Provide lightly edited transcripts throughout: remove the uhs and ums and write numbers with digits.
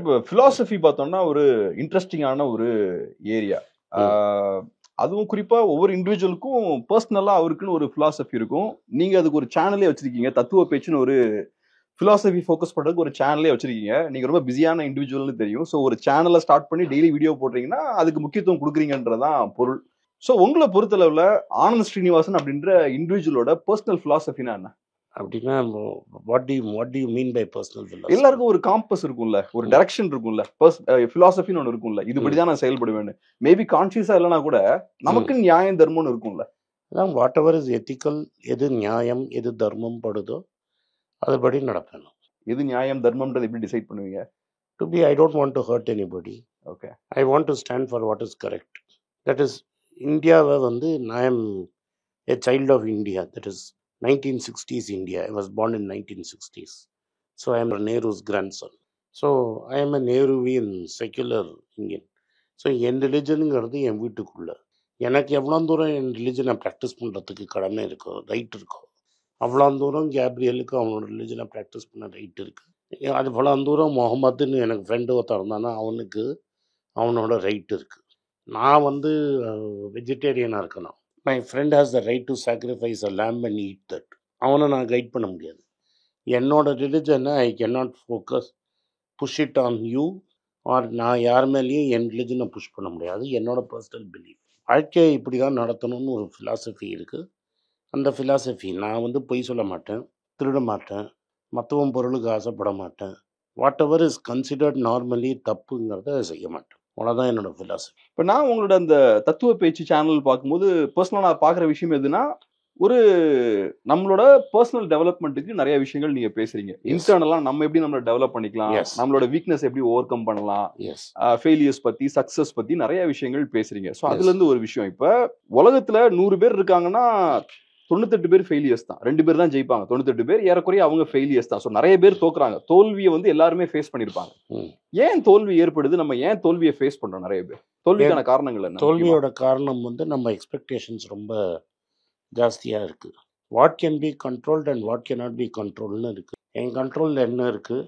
இப்போ பிலாசபி பார்த்தோம்னா ஒரு இன்ட்ரெஸ்டிங்கான ஒரு ஏரியா. அதுவும் குறிப்பா ஒவ்வொரு இண்டிவிஜுவலுக்கும் பர்சனலா அவருக்குன்னு ஒரு பிலாசபி இருக்கும். நீங்க அதுக்கு ஒரு சேனலே வச்சிருக்கீங்க. தத்துவ பேச்சுன்னு ஒரு பிலாசபி ஃபோக்கஸ் பண்றதுக்கு ஒரு சேனலே வச்சிருக்கீங்க. நீங்க ரொம்ப பிஸியான இண்டிவிஜுவல்னு தெரியும். ஸோ ஒரு சேனலை ஸ்டார்ட் பண்ணி டெய்லி வீடியோ போடுறீங்கன்னா அதுக்கு முக்கியத்துவம் கொடுக்குறீங்கன்றதான் பொருள். ஸோ உங்களை பொறுத்தளவுல ஆனந்த் ஸ்ரீனிவாசன் அப்படின்ற இண்டிவிஜுவலோட பர்சனல் பிலாசபினா என்ன? அப்படின்னா what do you mean by personal philosophy? எல்லாருக்கும் ஒரு காம்பஸ் இருக்கும்ல, ஒரு டைரக்ஷன் இருக்கும்ல, பிலாசபின்னு ஒன்று இருக்கும்ல, இதுபடிதான் நான் செயல்படுவேன்னு. மேபி கான்சியஸா இல்லைனா கூட நமக்கு நியாயம் தர்மம்னு இருக்கும்ல. அதான் வாட் எவர் இஸ் எத்திக்கல், எது நியாயம் எது தர்மம் படுதோ அதுபடி நடப்பேன். எது நியாயம் தர்மம்ன்றது எப்படி டிசைட் பண்ணுவீங்க? To be I don't want to hurt anybody. Okay, I want to stand for what is correct. That is இந்தியாவை வந்து I am a child of India. That is 1960s India. I was born in 1960s. So I am a Nehru's grandson. So I am a Nehruvian secular Indian. So என் ரிலிஜனுங்கிறது என் வீட்டுக்குள்ளே எனக்கு எவ்வளோ தூரம் என் ரிலிஜனை practice பண்ணுறதுக்கு கடமை இருக்கோ, ரைட் இருக்கோ, அவ்வளோ தூரம் கேப்ரியலுக்கு அவனோட ரிலிஜனை ப்ராக்டிஸ் பண்ண ரைட் இருக்குது. அது அவ்வளோ தூரம் முகமதுன்னு எனக்கு ஃப்ரெண்டு ஒருத்தர் இருந்தானா அவனுக்கு அவனோட ரைட் இருக்குது. நான் வந்து வெஜிடேரியனாக இருக்கணும். My friend has the right to sacrifice a lamb and eat that. அவனை நான் கைட் பண்ண முடியாது. என்னோட ரிலிஜனை I can not focus push it on you or நான் யார் மேலேயும் என் ரிலிஜனை புஷ் பண்ண முடியாது. என்னோட பர்சனல் பிலீஃப். வாழ்க்கையை இப்படி தான் நடத்தணும்னு ஒரு ஃபிலாசபி இருக்குது. அந்த ஃபிலாசபி நான் வந்து பொய் சொல்ல மாட்டேன், திருட மாட்டேன், மற்றவன் பொருளுக்கு ஆசைப்பட மாட்டேன். Whatever is considered normally தப்புங்கிறத செய்ய மாட்டேன். அவ்வளோதான் என்னோட ஃபிலாசபி. இப்போ நான் உங்களோட அந்த தத்துவ பேச்சு சேனல் பார்க்கும்போது பர்சனலாக நான் பார்க்குற விஷயம் எதுனா, ஒரு நம்மளோட பர்சனல் டெவலப்மெண்ட்டுக்கு நிறைய விஷயங்கள் நீங்க பேசுறீங்க. இன்டர்னலா நம்ம எப்படி நம்மளை டெவலப் பண்ணிக்கலாம், நம்மளோட வீக்னஸ் எப்படி ஓவர் கம் பண்ணலாம், ஃபெயிலியர்ஸ் பத்தி, சக்சஸ் பத்தி நிறைய விஷயங்கள் பேசுறீங்க. ஸோ அதுல இருந்து ஒரு விஷயம், இப்ப உலகத்துல 100 பேர் இருக்காங்கன்னா 98 பேர் ஃபெயிலியர்ஸ் தான், 2 பேர் தான் ஜெயிப்பாங்க. 98 பேர் ஏறக்குறைய அவங்க ஃபெயிலியர்ஸ் தான். ஸோ நிறைய பேர் தோக்குறாங்க. தோல்வியை வந்து எல்லாருமே ஃபேஸ் பண்ணிருப்பாங்க. ஏன் தோல்வி ஏற்படுது, நம்ம ஏன் தோல்வியை ஃபேஸ் பண்றோம்? நிறைய பேர் தோல்விக்கான காரணங்கள் என்ன? தோல்வியோட காரணம் வந்து நம்ம எக்ஸ்பெக்டேஷன்ஸ் ரொம்ப ஜாஸ்தியாக இருக்குது. What can be controlled and what can not be கண்ட்ரோல்னு இருக்குது. என் கண்ட்ரோலில் என்ன இருக்குது,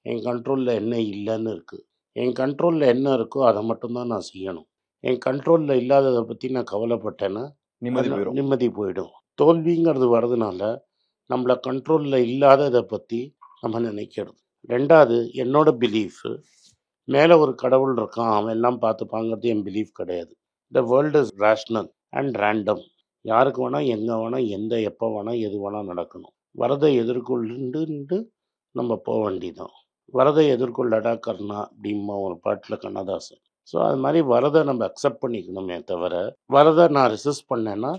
என் கண்ட்ரோலில் என்ன இல்லைன்னு இருக்குது. என் கண்ட்ரோலில் என்ன இருக்கோ அதை மட்டும்தான் நான் செய்யணும். என் கண்ட்ரோலில் இல்லாததை பற்றி நான் கவலைப்பட்டேன்னா நிம்மதி போயிடும். தோல்விங்கிறது வர்றதுனால நம்மளை கண்ட்ரோலில் இல்லாததை பற்றி நம்ம நினைக்கிறது. ரெண்டாவது, என்னோட பிலீஃபு மேலே ஒரு கடவுள் இருக்கான், அவன் எல்லாம் பார்த்துப்பாங்கிறது என் பிலீஃப் கிடையாது. The world is rational and random. யாருக்கு வேணால், எங்கே வேணால், எப்போ வேணால், எது வேணால் நடக்கணும். வரதை எதிர்கொள்ளுண்டு நம்ம போக வேண்டிதான். வரதை எதிர்கொள்ளடா கர்ணா அப்படிமா ஒரு பாட்டில் கண்ணதாசன். ஸோ அது மாதிரி வரதை நம்ம அக்செப்ட் பண்ணிக்கணுமே தவிர, வரதை நான் ரெசிஸ்ட் பண்ணேன்னா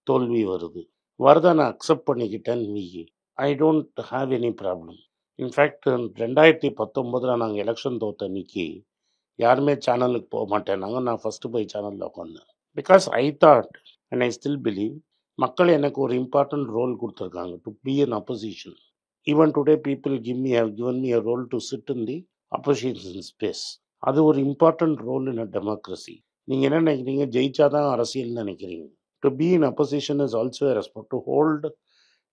தோல்வி வருது. வரதை நான் அக்செப்ட் பண்ணிக்கிட்டேன்னு I don't have any problem. In fact 2019 நாங்கள் எலெக்ஷன் தோத்த அன்னைக்கு யாருமே சேனலுக்கு போக மாட்டேன்னாங்க. நான் ஃபஸ்ட்டு போய் சேனலில் உட்காந்தேன். Because I thought and I still believe மக்கள் எனக்கு ஒரு இம்பார்ட்டன்ட் ரோல் கொடுத்துருக்காங்க to be an opposition. Even today people have given me a role to sit in the opposition space. அது ஒரு important role in a democracy. நீங்கள் என்ன நினைக்கிறீங்க, ஜெயிச்சாதான் அரசியல்னு நினைக்கிறீங்க? To be in opposition is also a response. To hold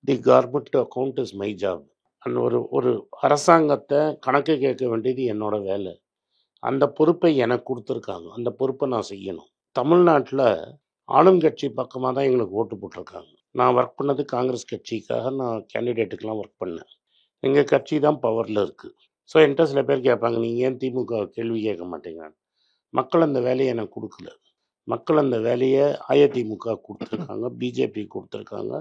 the government account is my job. அந்த ஒரு அரசாங்கத்தை கணக்கு கேட்க வேண்டியது என்னோட வேலை. அந்த பொறுப்பை எனக்கு கொடுத்துருக்காங்க, அந்த பொறுப்பை நான் செய்யணும். தமிழ்நாட்டில் ஆளுங்கட்சி பக்கமாக தான் எங்களுக்கு ஓட்டு போட்டிருக்காங்க. நான் ஒர்க் பண்ணது காங்கிரஸ் கட்சிக்காக. நான் கேண்டிடேட்டுக்கெலாம் ஒர்க் பண்ணேன். எங்கள் கட்சி தான் பவரில் இருக்குது. ஸோ என்கிட்ட சில பேர் கேட்பாங்க, நீங்கள் ஏன் திமுக கேள்வி கேட்க மாட்டேங்க? மக்கள் அந்த வேலையை எனக்கு கொடுக்கல. மக்கள் அந்த வேலையை அதிமுக கொடுத்துருக்காங்க, பிஜேபி கொடுத்துருக்காங்க,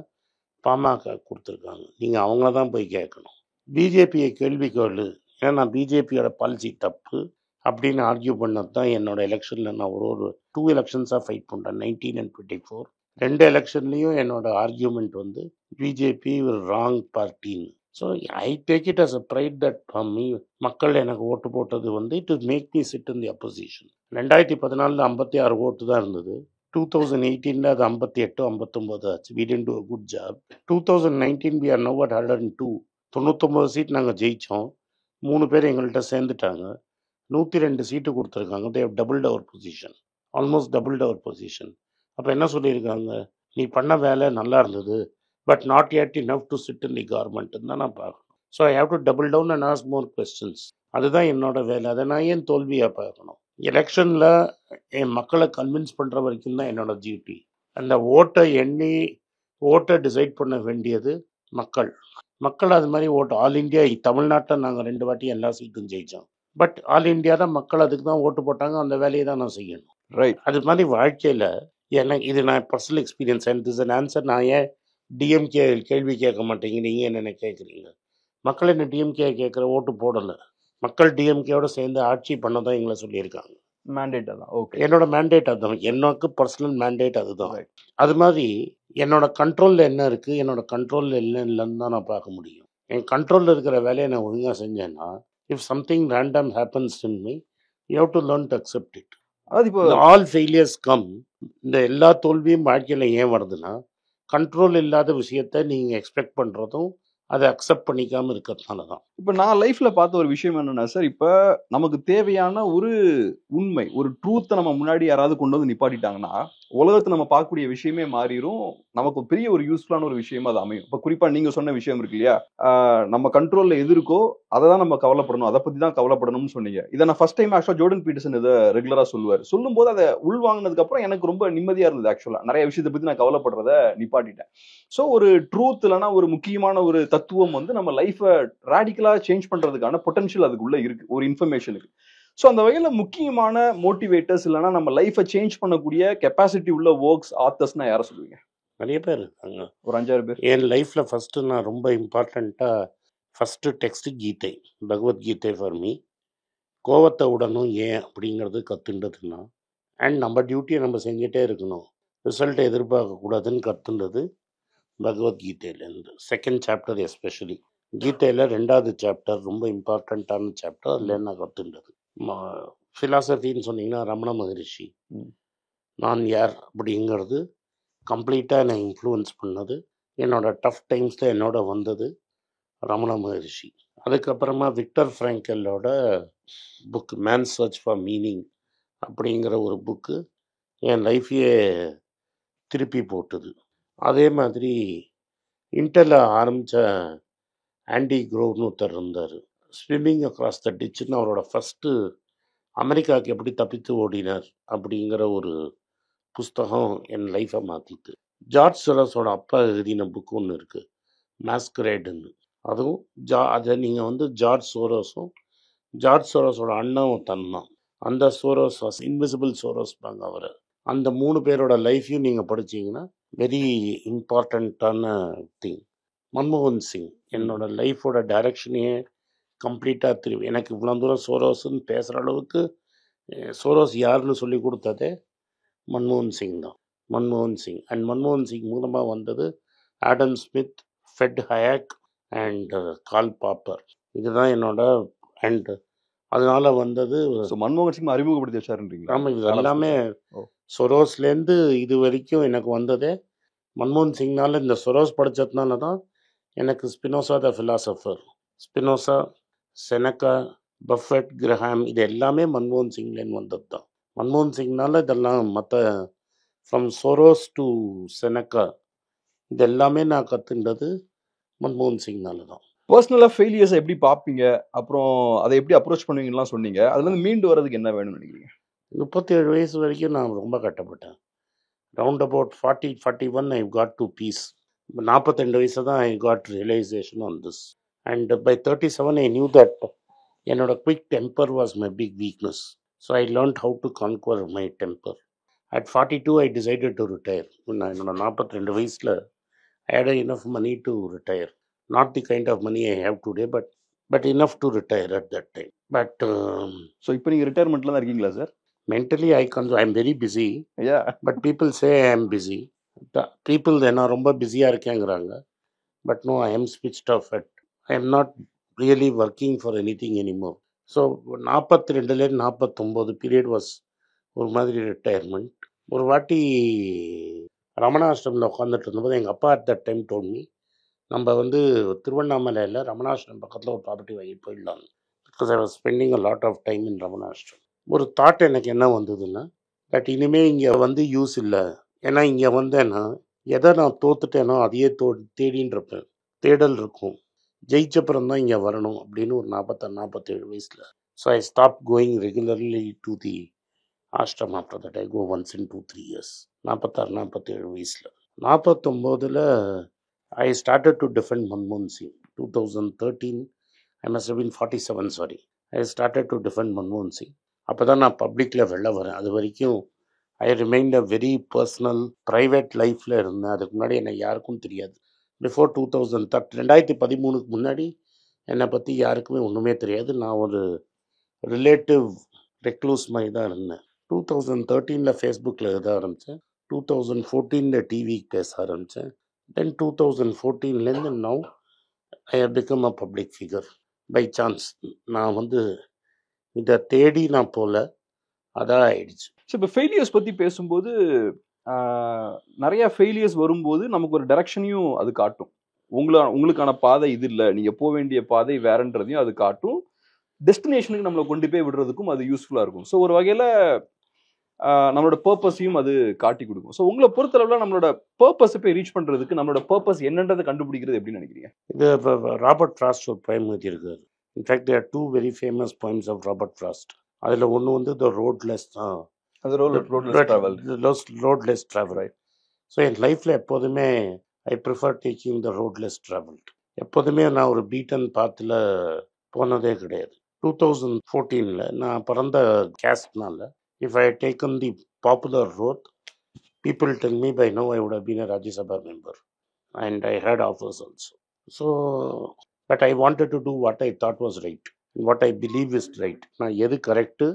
பாமக கொடுத்துருக்காங்க. நீங்கள் அவங்கள தான் போய் கேட்கணும். பிஜேபியை கேள்வி கேளு, ஏன்னா நான் பிஜேபியோட பாலிசி தப்பு அப்படின்னு ஆர்கியூ பண்ணது தான் என்னோட எலெக்ஷனில். நான் ஒரு 2 எலெக்ஷன்ஸாக ஃபைட் பண்ணுறேன், 19 and 24. 2 எலெக்ஷன்லேயும் என்னோட ஆர்கியூமெண்ட் வந்து பிஜேபி ஒரு ராங் பார்ட்டின்னு. So I take it as a pride that me மக்கள் எனக்கு ஓட்டு போட்டது வந்து it is make me sit in the opposition. 2014 56 ஓட்டு தான் இருந்தது. 2018 அது 58 59 ஆச்சு. We didn't do a good job. 2019 we are now at 102. 99 seat நாங்கள் ஜெயித்தோம். 3 பேர் எங்கள்கிட்ட சேர்ந்துட்டாங்க. 102 சீட்டு கொடுத்துருக்காங்க. They have doubled our position, almost doubled our position. அப்போ என்ன சொல்லியிருக்காங்க, நீ பண்ண வேலை நல்லா இருந்தது, but not yet enough to sit in the கவர்மெண்ட்டுன்னு தான் நான் பார்க்கணும். So I have to double down and ask more questions. அதுதான் என்னோட வேலை. அதை நான் ஏன் தோல்வியாக பார்க்கணும்? எலெக்ஷனில் என் மக்களை கன்வின்ஸ் பண்ணுற வரைக்கும் தான் என்னோட டியூட்டி. அந்த ஓட்டை எண்ணி ஓட்டை டிசைட் பண்ண வேண்டியது மக்கள். மக்கள் அது மாதிரி ஓட்டு ஆல் இந்தியா தமிழ்நாட்டில் நாங்கள் 2 வாட்டி எல்லா சீட்டும் ஜெயித்தோம். பட் ஆல் இந்தியா தான் மக்கள் அதுக்கு தான் ஓட்டு போட்டாங்க. அந்த வேலையை தான் நான் செய்யணும். ரைட். அது மாதிரி வாழ்க்கையில் எனக்கு இது நான் personal experience and this an answer. நான் ஏன் டிஎம்கே கேள்வி கேட்க மாட்டேங்க, நீங்கள் என்ன கேட்குறீங்க? மக்கள் என்ன டிஎம்கே கேட்குற ஓட்டு போடலை. மக்கள் டிஎம்கேயோட சேர்ந்து ஆட்சி பண்ண தான் எங்களை சொல்லியிருக்காங்க. மேண்டேட் அதான். ஓகே. என்னோட மேண்டேட் அதுதான். எனக்கு பர்சனல் மேண்டேட் அதுதான். அது மாதிரி என்னோட கண்ட்ரோலில் என்ன இருக்குது, என்னோட கண்ட்ரோலில் என்ன இல்லைன்னு தான் நான் பார்க்க முடியும். என் கண்ட்ரோலில் இருக்கிற வேலையை நான் ஒழுங்காக செஞ்சேன்னா, if something random happens in me, you have to learn to accept it. அதாவது இப்போ ஆல் ஃபெயிலியர்ஸ் கம். இந்த எல்லா தோல்வியும் வாழ்க்கையில் ஏன் வருதுன்னா, கண்ட்ரோல் இல்லாத விஷயத்தை நீங்கள் எக்ஸ்பெக்ட் பண்ணுறதும் அதை அக்செப்ட் பண்ணிக்காமல் இருக்கிறதுனால தான். இப்போ நான் லைஃப்ல பார்த்த ஒரு விஷயம் என்னன்னா சார், இப்போ நமக்கு தேவையான ஒரு உண்மை, ஒரு ட்ரூத்தை நம்ம முன்னாடி யாராவது கொண்டு வந்து நிப்பாட்டிட்டாங்கன்னா உலகத்தை நம்ம பார்க்கக்கூடிய விஷயமே மாறிடும். நமக்கு பெரிய ஒரு யூஸ்ஃபுல்லான ஒரு விஷயமா அது அமையும். இப்போ குறிப்பா நீங்க சொன்ன விஷயம் இருக்கு இல்லையா, நம்ம கண்ட்ரோல்ல எது இருக்கோ அதை தான் நம்ம கவலைப்படணும், அதை பத்தி தான் கவலைப்படணும்னு சொன்னீங்க. இதை நான் ஃபர்ஸ்ட் டைம் ஆக்சுவலா ஜோர்டன் பீட்டர்சன் இதை ரெகுலரா சொல்லுவார். சொல்லும் போது அதை உள்வாங்கினதுக்கு அப்புறம் எனக்கு ரொம்ப நிம்மதியா இருந்தது. ஆக்சுவலா நிறைய விஷயத்தை பத்தி நான் கவலைப்படுறத நிப்பாட்டிட்டேன். ஸோ ஒரு ட்ரூத் இல்லைன்னா ஒரு முக்கியமான ஒரு தத்துவம் வந்து நம்ம லைஃபை ராடிக்கலா சேஞ்ச் பண்றதுக்கான பொட்டன்ஷியல் அதுக்குள்ள இருக்கு, ஒரு இன்ஃபர்மேஷனுக்கு. ஸோ அந்த வகையில் முக்கியமான மோட்டிவேட்டர்ஸ் இல்லைன்னா நம்ம லைஃபை சேஞ்ச் பண்ணக்கூடிய கெப்பாசிட்டி உள்ள ஒர்க்ஸ் ஆத்தர்ஸ்னா யாரை சொல்லுவீங்க? நிறைய பேர் இருக்காங்க. ஒரு 5-6 பேர். என் லைஃப்பில் ஃபஸ்ட்டு நான் ரொம்ப இம்பார்ட்டண்ட்டாக first text Gita, Bhagavad Gita for me. கோவத்தை உடனும் ஏன் அப்படிங்கிறது கற்றுண்டதுன்னா, அண்ட் நம்ம டியூட்டியை நம்ம செஞ்சுட்டே இருக்கணும், ரிசல்ட்டை எதிர்பார்க்கக்கூடாதுன்னு கற்றுண்டது பகவத்கீதையிலேருந்து. செகண்ட் சாப்டர் எஸ்பெஷலி கீதையில் 2வது சாப்டர் ரொம்ப இம்பார்ட்டண்ட்டான சாப்டர். அதில் நான் கற்றுண்டது ஃபிலாசபின்னு சொன்னீங்கன்னா ரமண மகரிஷி நான் யார் அப்படிங்கிறது கம்ப்ளீட்டாக என்னை இன்ஃப்ளூயன்ஸ் பண்ணது. என்னோடய டஃப் டைம்ஸில் என்னோட வந்தது ரமண மகரிஷி. அதுக்கப்புறமா விக்டர் ஃப்ராங்கலோட book man search for meaning அப்படிங்கிற ஒரு புக்கு என் லைஃபையே திருப்பி போட்டுது. அதே மாதிரி இன்டரில் ஆரம்பித்த ஆண்டி க்ரோவ்னு ஒருத்தர் இருந்தார். ஸ்விம்மிங் அக்ராஸ் த டிச்சுன்னு அவரோட ஃபஸ்ட்டு அமெரிக்காவுக்கு எப்படி தப்பித்து ஓடினார் அப்படிங்கிற ஒரு புஸ்தகம் என் லைஃப்பை மாற்றிட்டு. ஜார்ஜ் சோரோஸோட அப்பா எழுதின புக்கு ஒன்று இருக்குது, மாஸ்கரேடுன்னு. அதுவும் அதை நீங்கள் வந்து ஜார்ஜ் சோரோஸோட அண்ணன் தந்தான். அந்த சோரோஸ் இன்விசிபிள் சோரோஸ் பாங்க அவர். அந்த 3 பேரோட லைஃப்பையும் நீங்கள் படித்தீங்கன்னா வெரி இம்பார்ட்டண்ட்டான திங். மன்மோகன் சிங் என்னோட லைஃபோட டைரக்ஷனையே கம்ப்ளீட்டாக திரும்பி எனக்கு இவ்வளோ தூரம் சோரோஸ்ன்னு பேசுகிற அளவுக்கு சோரோஸ் யாருன்னு சொல்லி கொடுத்ததே மன்மோகன் சிங் தான். மன்மோகன் சிங் அண்ட் மன்மோகன் சிங் மூலமாக வந்தது Adam Smith, Fred Hayek and Karl Popper. இதுதான் என்னோட அண்ட் அதனால வந்தது மன்மோகன் சிங் அறிமுகப்படுத்தி வச்சாருன்றீங்களா? ஆமாம், இது எல்லாமே சொரோஸ்லேருந்து இது வரைக்கும் எனக்கு வந்ததே மன்மோகன் சிங்னால. இந்த சொரோஸ் படித்ததுனால தான் எனக்கு ஸ்பினோசா த ஃபிலாசபர், ஸ்பினோசா, செனக்கா, பஃபெட், கிரஹாம் இது எல்லாமே மன்மோகன் சிங்லேருந்து வந்தது தான். மன்மோகன் சிங்னால இதெல்லாம் மற்ற ஃப்ரம் சொரோஸ் டு செனக்கா இது எல்லாமே நான் கற்றுண்டது மன்மோகன் சிங்னால தான். பர்சனலாக ஃபெயிலியர்ஸை எப்படி பார்ப்பீங்க, அப்புறம் அதை எப்படி அப்ரோச் பண்ணுவீங்கலாம் சொன்னீங்க. அதுலேருந்து மீண்டு வரதுக்கு என்ன வேணும்னு நினைக்கிறீங்க? 37 வயசு வரைக்கும் நான் ரொம்ப கட்டப்பட்டேன். Round about 40-41 I got to peace. 42 வயசு தான் I got realisation on this. And by 37 I knew that என்னோட quick temper was my big weakness. So I learned how to conquer my temper. At 42 I decided to retire. நான் என்னோட 42 வயசில் I had enough money to retire. Not the kind of money I have today, but enough to retire at that time. But so இப்போ நீங்கள் ரிட்டையர்மெண்ட்டில் தான் இருக்கீங்களா sir? mentally I'm very busy. Yeah. But people say I am busy. People நான் ரொம்ப பிஸியாக இருக்கேங்கிறாங்க. But no, I am switched off. I am not really working for anything anymore. So 42லேருந்து 49 period was ஒரு மாதிரி ரிட்டையர்மெண்ட். ஒரு வாட்டி ரமணாசிரமில் உட்காந்துட்டு இருந்தபோது எங்கள் அப்பா at that time told me, நம்ம வந்து திருவண்ணாமலையில் ரமணாசிரம் பக்கத்தில் ஒரு ப்ராப்பர்ட்டி வாங்கி போயிடலாம். Because I was spending a lot of time in Ramanashram. ஒரு தாட் எனக்கு என்ன வந்ததுன்னா, பட் இனிமேல் இங்கே வந்து யூஸ் இல்லை. ஏன்னா இங்கே வந்தேன்னா எதை நான் தோத்துட்டேனோ அதையே தேடின்னு இருப்பேன். தேடல் இருக்கும். ஜெயிச்சப்புறம் தான் இங்கே வரணும் அப்படின்னு ஒரு 46-47 வயசில். So I stop going regularly to the ashram. After that I go once in 2-3 years. 46-47 வயசில். 49 ஐ ஸ்டார்டட் டு டிஃபெண்ட் மன்மோகன் Singh. 2013 I must have been 47, sorry. I started to defend மன்மோகன் சிங். அப்போ தான் நான் பப்ளிக்கில் வெளில வரேன். அது வரைக்கும் I remained a very personal private லைஃப்பில் இருந்தேன். அதுக்கு முன்னாடி என்னை யாருக்கும் தெரியாது. பிஃபோர் 2013 முன்னாடி என்னை பற்றி யாருக்குமே ஒன்றுமே தெரியாது. நான் ஒரு ரிலேட்டிவ் ரெக்ளூஸ் மாதிரி தான் இருந்தேன். 2013 ஃபேஸ்புக்கில் எழுத ஆரம்பித்தேன். 2014 டிவிக்கு பேச ஆரம்பித்தேன். Then 2014 now I have become a public figure by chance. நான் இதை தேடி நான் போகல, அதான் ஆயிடுச்சு. ஸோ இப்போ ஃபெயிலியர்ஸ் பற்றி பேசும்போது நிறைய ஃபெயிலியர்ஸ் வரும்போது நமக்கு ஒரு டைரக்ஷனையும் அது காட்டும். உங்களுக்கான பாதை இது இல்லை, நீங்கள் போக வேண்டிய பாதை வேறன்றதையும் அது காட்டும். டெஸ்டினேஷனுக்கு நம்மளை கொண்டு போய் விடுறதுக்கும் அது யூஸ்ஃபுல்லாக இருக்கும். ஸோ ஒரு வகையில் நம்மளோட பர்பஸையும் அது காட்டி கொடுக்கும். ஸோ உங்களை பொறுத்தளவில் நம்மளோட பர்பஸை போய் ரீச் பண்ணுறதுக்கு நம்மளோட பர்பஸ் என்னன்றதை கண்டுபிடிக்கிறது எப்படின்னு நினைக்கிறீங்க? இது ராபர்ட் ஃப்ராஸ்ட் ஒரு poem எழுதியிருக்காரு. In fact there are 2 very famous poems of Robert Frost. அதில் ஒன்று த ரோட்லெஸ் தான். அது ரோட்லெஸ் ட்ராவல். ஸோ என் லைஃப்பில் எப்போதுமே I prefer taking the roadless travel. எப்போதுமே நான் ஒரு பீட்டன் பாத்தில் போனதே கிடையாது. 2014 நான் பிறந்த கேஸ்ட்னால if I taken the popular road, people tell me by now I would have been a Rajya Sabha member and I had offers also. So, but I wanted to do what I thought was right and what I believe is right. நான் எது correct,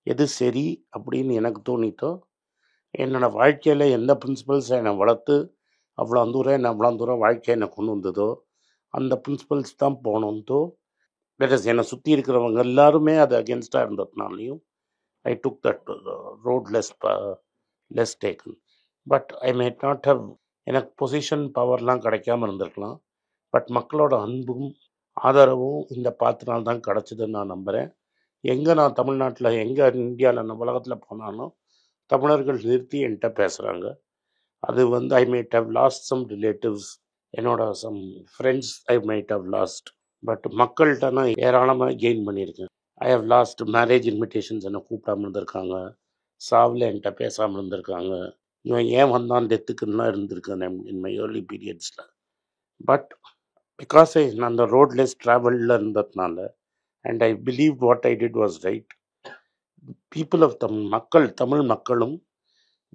எது சரி அப்படின்னு எனக்கு தோணித்தோ, என்னோடய வாழ்க்கையில் எந்த பிரின்சிபல்ஸை என்னை வளர்த்து அவ்வளோ தூரம் வாழ்க்கையை என்னை கொண்டு வந்ததோ அந்த பிரின்சிபல்ஸ் தான் போகணுந்தோ. தட் என்னை சுற்றி இருக்கிறவங்க எல்லாருமே அது அகேன்ஸ்டாக இருந்ததுனாலையும் I took that road less taken. But I made not have, எனக்கு பொசிஷன் பவர்லாம் கிடைக்காம இருந்திருக்கலாம். பட் மக்களோட அன்பும் ஆதரவும் இந்த பாத்தினால் தான் கிடச்சிதுன்னு நான் நம்புகிறேன். எங்கே நான் தமிழ்நாட்டில், எங்கே இந்தியாவில், நான் உலகத்தில் போனாலும் தமிழர்கள் நிறுத்தி என்கிட்ட பேசுகிறாங்க. அது I might have lost some relatives, என்னோட some friends I might have lost. But மக்கள்கிட்ட நான் ஏராளமாக கெயின் பண்ணியிருக்கேன். I have lost marriage invitations, என்னை கூப்பிடாமல் இருந்திருக்காங்க. சாவில் என்கிட்ட பேசாமல் இருந்திருக்காங்க. இவன் ஏன் வந்தான் டெத்துக்குன்னா இருந்திருக்கேன் இன் மை ஏர்லி பீரியட்ஸில். பட் பிகாஸ் நான் அந்த ரோட்லெஸ் ட்ராவலில் இருந்ததுனால and I believe what I did was right. People of Tamil மக்களும்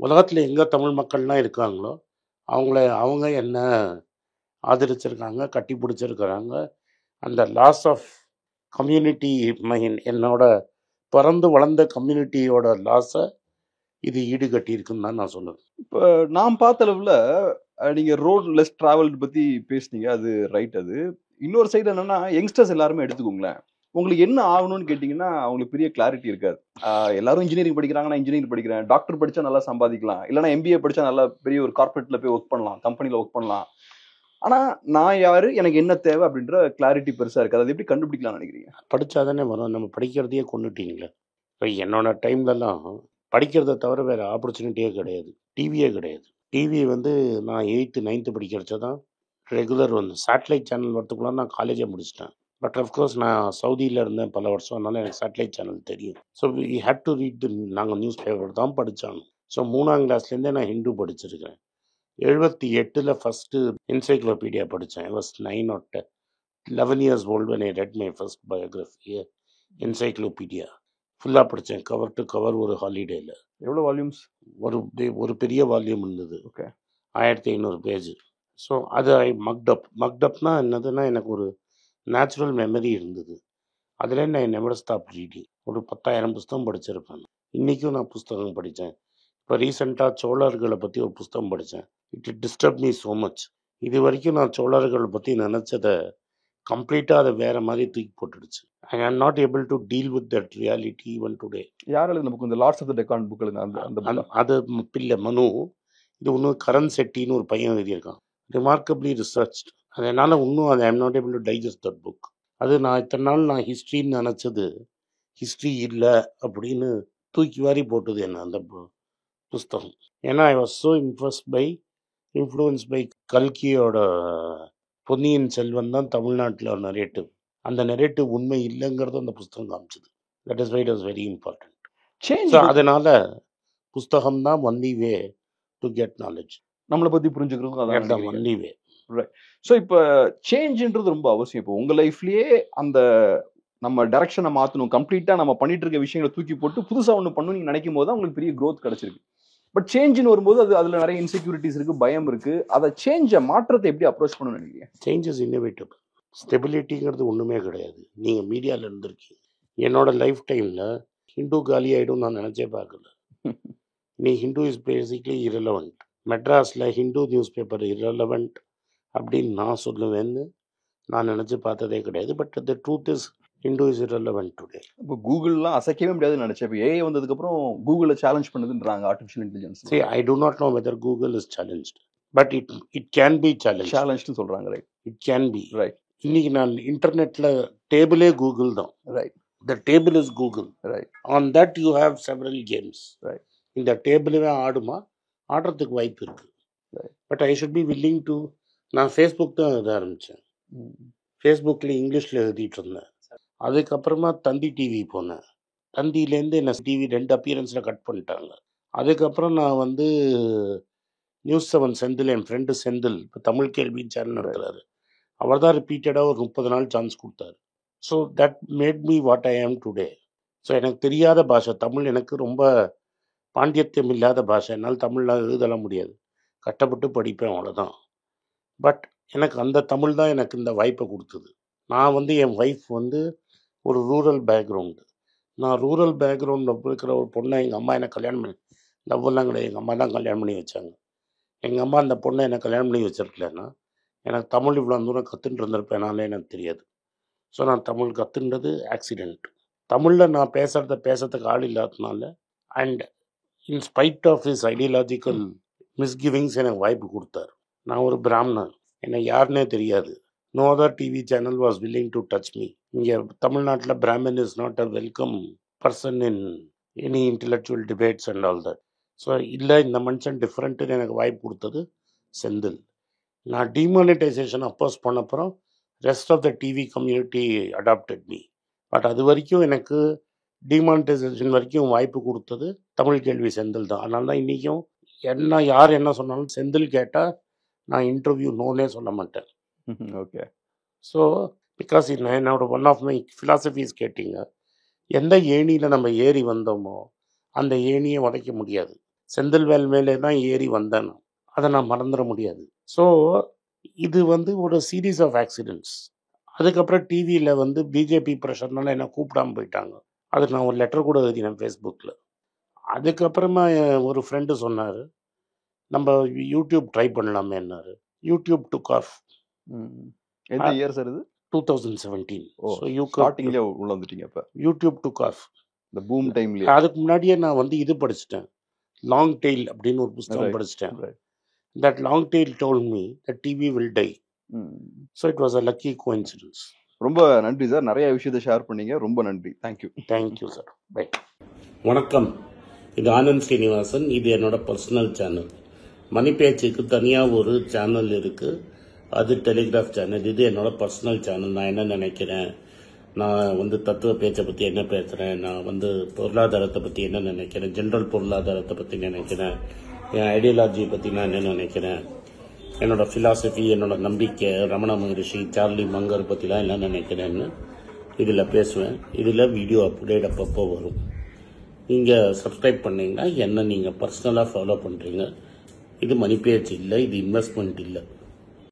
உலகத்தில் எங்கே தமிழ் மக்கள்லாம் இருக்காங்களோ அவங்க என்ன ஆதரிச்சிருக்காங்க, கட்டி பிடிச்சிருக்கிறாங்க. அந்த லாஸ் ஆஃப் கம்யூனிட்டி, என்னோட பிறந்து வளர்ந்த கம்யூனிட்டியோட லாஸை இது ஈடுகட்டியிருக்குன்னு தான் நான் சொல்லுவேன். இப்போ நான் பார்த்த அளவில் நீங்கள் ரோட்லெஸ் ட்ராவல் பற்றி பேசுனீங்க, அது ரைட். அது இன்னொரு சைடு என்னென்னா, யங்ஸ்டர்ஸ் எல்லாருமே எடுத்துக்கோங்களேன், உங்களுக்கு என்ன ஆகணும்னு கேட்டிங்கன்னா அவங்களுக்கு பெரிய கிளாரிட்டி இருக்காது. எல்லாரும் இன்ஜினியரிங் படிக்கிறாங்க, நான் இன்ஜினியரிங் படிக்கிறேன். டாக்டர் படித்தா நல்லா சம்பாதிக்கலாம், இல்லைனா எம்பிஏ படித்தா நல்லா பெரிய ஒரு கார்பரேட்டில் போய் ஒர்க் பண்ணலாம், கம்பெனியில் ஒர்க் பண்ணலாம். ஆனால் நான் யார், எனக்கு என்ன தேவை அப்படின்ற கிளாரிட்டி பெருசாக இருக்காது. அது எப்படி கண்டுபிடிக்கலாம்னு நினைக்கிறீங்க? படித்தா தானே வரும். நம்ம படிக்கிறதையே கொண்டுட்டீங்களே. இப்போ என்னோட டைம்லலாம் படிக்கிறத தவிர வேறு ஆப்பர்ச்சுனிட்டியே கிடையாது, டிவியே கிடையாது. டிவி நான் 8th 9th படிக்கிறச்ச தான் ரெகுலர் சேட்டலைட் சேனல் வரத்துக்குள்ள நான் காலேஜே முடிச்சிட்டேன். பட் அஃப்கோர்ஸ் நான் சவுதியில் இருந்தேன் பல வருஷம், அதனால எனக்கு சேட்டலைட் சேனல் தெரியும். So we had to read நாங்கள் நியூஸ் பேப்பர் தான் படித்தாங்க. ஸோ 3ஆம் கிளாஸ்லேருந்தே நான் ஹிந்து படிச்சிருக்கேன். 78 ஃபஸ்ட்டு என்சைக்ளோபீடியா படித்தேன். I was 9 or 11 years old when I read my first biography, encyclopedia. ஃபுல்லாக படித்தேன், கவர் டு கவர், ஒரு ஹாலிடேயில். எவ்வளோ வால்யூம்ஸ்? ஒரு பெரிய வால்யூம் இருந்தது. Okay, 1500 page. ஸோ அது ஐ மக்டப்னா என்னதுன்னா, எனக்கு ஒரு நேச்சுரல் மெமரி இருந்தது. அதில் நான் நெவர் ஸ்டாப் ரீடிங். ஒரு 10,000 புஸ்தகம் படிச்சிருப்பேன். இன்றைக்கும் நான் புஸ்தகம் படித்தேன். இப்போ ரீசெண்டாக சோழர்களை பற்றி ஒரு புஸ்தகம் படித்தேன். It disturb me so much. இது வரைக்கும் நான் சோழர்களை பற்றி நினச்சதை கம்ப்ளீட்டாக அதை வேறு மாதிரி தூக்கி போட்டுடுச்சு. I am not able to deal with that reality even today. யார் நமக்கு இந்த lords of the Deccan book அது இல்லை மனு. இது இன்னும் கரண் செட்டின்னு ஒரு பையன் எழுதியிருக்கான். Remarkably researched. அதனால் இன்னும் I am not able to digest that book. அது நான் இத்தனை நாள் நான் ஹிஸ்ட்ரின்னு நினச்சது ஹிஸ்ட்ரி இல்லை அப்படின்னு தூக்கி வாரி போட்டது என்ன அந்த புஸ்தகம். ஏன்னா I was so influence by கல்கியோட பொன்னியின் செல்வன் தான் தமிழ்நாட்டில் நரேட்டிவ். அந்த நரேட்டிவ் உண்மை இல்லைங்கிறது அந்த புஸ்தகம் காமிச்சது. That is why it was very important. Change so அதனால புஸ்தகம் தான் only way to get knowledge. நம்மளை பத்தி புரிஞ்சுக்கிறதுக்கும் அதான் அதான் நினைக்கிறீங்க. Only way. ஸோ இப்போ சேஞ்சுன்றது ரொம்ப அவசியம். இப்போ உங்க லைஃப்லயே அந்த நம்ம டைரக்ஷனை மாற்றணும், கம்ப்ளீட்டா நம்ம பண்ணிட்டு இருக்க விஷயங்களை தூக்கி போட்டு புதுசா ஒன்று பண்ணணும் நீங்க நினைக்கும் போது தான் உங்களுக்கு பெரிய க்ரோத் கிடைச்சிருக்கு. பட் சேஞ்சுன்னு வரும்போது அதுல நிறைய இன்செக்யூரிட்டிஸ் இருக்கு, பயம் இருக்கு. அதை மாற்றத்தை எப்படி அப்ரோச் பண்ணணும்னு நினைக்கிறீங்க? Change is innovative. ஸ்டெபிலிட்டிங்கிறது ஒன்றுமே கிடையாது. நீங்கள் மீடியாவில் இருந்திருக்கீங்க. என்னோட லைஃப் டைமில் ஹிந்து காலி ஆகிடும் நான் நினச்சே பார்க்கல. நீ ஹிந்து இஸ் பேசிக்லி இரலவெண்ட். மெட்ராஸில் ஹிந்து நியூஸ் பேப்பர் இரலவெண்ட் அப்படின்னு நான் சொல்லுவேன்னு நான் நினச்சி பார்த்ததே கிடையாது. But the truth is Hindu is irrelevant today. இப்போ கூகுள்லாம் அசைக்கவே முடியாதுன்னு நினைச்சேன். இப்போ ஏஐ வந்ததுக்கப்புறம் கூகுளை சேலஞ்ச் பண்ணுதுன்றாங்க artificial intelligence. See, I do not know whether Google is challenged, but it can be challenged. சேலஞ்ச்னு சொல்றாங்க. Right It can be. Right இன்னைக்கு நான் இன்டர்நெட்டில் டேபிளே கூகுள் தான். Right The table is Google. Right On that you have several games. Right. இந்த டேபிளவே ஆடுமா? ஆடுறதுக்கு வாய்ப்பு இருக்கு. Right. But I should be willing to. நான் ஃபேஸ்புக் தான் எழுத ஆரம்பித்தேன். ஃபேஸ்புக்கில் இங்கிலீஷில் எழுதிட்டு இருந்தேன். அதுக்கப்புறமா தந்தி டிவி போனேன். தந்தியிலேருந்து என்ன டிவி 2 அப்பியரன்ஸில் கட் பண்ணிட்டாங்க. அதுக்கப்புறம் நான் வந்து நியூஸ் 7 செந்தில், என் ஃப்ரெண்டு செந்தில் இப்போ தமிழ் கேள்வி சேனல் நடத்துகிறாரு. அவர் தான் ரிப்பீட்டடாக ஒரு 30 நாள் சான்ஸ் கொடுத்தாரு. So that made me what I ஆம் டுடே. ஸோ எனக்கு தெரியாத பாஷை தமிழ், எனக்கு ரொம்ப பாண்டியத்தியம் இல்லாத பாஷை. என்னால் தமிழில் எழுதலாம் முடியாது, கஷ்டப்பட்டு படிப்பேன், அவ்வளோதான். பட் எனக்கு அந்த தமிழ் தான் எனக்கு இந்த வாய்ப்பை கொடுத்தது. நான் வந்து என் ஒய்ஃப் வந்து ஒரு ரூரல் பேக்ரவுண்டு. நான் ரூரல் பேக்ரவுண்டில் இருக்கிற ஒரு பொண்ணை எங்கள் அம்மா என்னை கல்யாணம் பண்ணி, லவ்வெல்லாம் கிடையாது, எங்கள் அம்மா தான் கல்யாணம் பண்ணி வச்சாங்க. எங்கள் அம்மா அந்த பொண்ணை என்னை கல்யாணம் பண்ணி வச்சிருக்கலன்னா எனக்கு தமிழ் இவ்வளோ தூரம் கற்றுட்டு இருந்திருப்பேனாலே எனக்கு தெரியாது. ஸோ நான் தமிழ் கற்றுன்றது ஆக்சிடெண்ட். தமிழில் நான் பேசுறதுக்கு ஆள் இல்லாததுனால and in spite of his ideological misgivings எனக்கு வாய்ப்பு கொடுத்தாரு. நான் ஒரு பிராமணன், என்னை யாருன்னே தெரியாது. No other TV channel was willing to touch me. இங்கே தமிழ்நாட்டில் Brahmin is not a welcome person in any intellectual debates and all that. So இல்லை, இந்த மனுஷன் டிஃப்ரெண்ட்டுன்னு எனக்கு வாய்ப்பு கொடுத்தது செந்தில். நான் டிமானிட்டைசேஷன் அப்போஸ் பண்ண அப்புறம் rest of the TV community adopted me. But அது வரைக்கும் எனக்கு டிமானிட்டைசேஷன் வரைக்கும் வாய்ப்பு கொடுத்தது தமிழ் கேள்வி செந்தில் தான். அதனால தான் இன்றைக்கும் யார் என்ன சொன்னாலும் செந்தில் கேட்டால் நான் இன்டர்வியூ நோனே சொல்ல மாட்டேன். ஓகே. ஸோ பிகாஸ் என்னோட ஒன் ஆஃப் மை ஃபிலாசபிஸ் கேட்டிங்க, எந்த ஏணியில் நம்ம ஏறி வந்தோமோ அந்த ஏணியை உடைக்க முடியாது. செந்தில் வேல் மேலே தான் ஏறி வந்தேன், அதை நான் மறந்துட முடியாது. ஸோ இது வந்து ஒரு சீரீஸ் ஆஃப் ஆக்சிடென்ட்ஸ். அதுக்கப்புறம் டிவியில் வந்து பிஜேபி ப்ரெஷர்னால என்னை கூப்பிடாமல் போயிட்டாங்க. அதுக்கு நான் ஒரு லெட்டர் கூட எழுதினேன் ஃபேஸ்புக்கில். அதுக்கப்புறமா ஒரு ஃப்ரெண்டு சொன்னார், நம்ம யூடியூப் ட்ரை பண்ணலாமேன்னாரு. YouTube took off. எந்த இயர் சார் இது? 2017. ஸோ ஸ்டார்டிங்லேயே உள்ள வந்துட்டீங்க. அப்போ யூடியூப் டுக் ஆஃப், இந்த பூம் டைம்லேயே. அதுக்கு முன்னாடியே நான் வந்து இது படிச்சிட்டேன், லாங் டெய்ல் அப்படின்னு ஒரு புத்தகம் படிச்சிட்டேன். That long tail told me that TV will die. So it was a lucky coincidence. ரொம்ப நன்றி சார், நிறைய விஷயத்தை ஷேர் பண்ணீங்க. ரொம்ப நன்றி. Thank you sir. பை. வணக்கம், இது ஆனந்த் ஸ்ரீனிவாசன். இது என்னோட பர்சனல் சேனல். மணிப்பேச்சுக்கு தனியாக ஒரு சேனல் இருக்குது, அது டெலிகிராஃப் சேனல். இது என்னோட பர்சனல் சேனல். நான் என்ன நினைக்கிறேன், நான் வந்து தத்துவ பேச்சை பற்றி என்ன பேசுகிறேன், நான் வந்து பொருளாதாரத்தை பற்றி என்ன நினைக்கிறேன், ஜென்ரல் பொருளாதாரத்தை பற்றி நினைக்கிறேன், என் ஐடியாலஜியை பற்றி நான் என்ன நினைக்கிறேன், என்னோடய ஃபிலாசபி, என்னோட நம்பிக்கை, ரமண மகரிஷி, சார்லி மங்கர் பற்றிலாம் என்ன நினைக்கிறேன்னு இதில் பேசுவேன். இதில் வீடியோ அப்டேட் அப்பப்போ வரும். நீங்கள் சப்ஸ்கிரைப் பண்ணிங்கன்னா என்ன நீங்கள் பர்சனலாக ஃபாலோ பண்ணுறீங்க. இது மணிப்பேச்சு இல்லை, இது இன்வெஸ்ட்மெண்ட் இல்லை.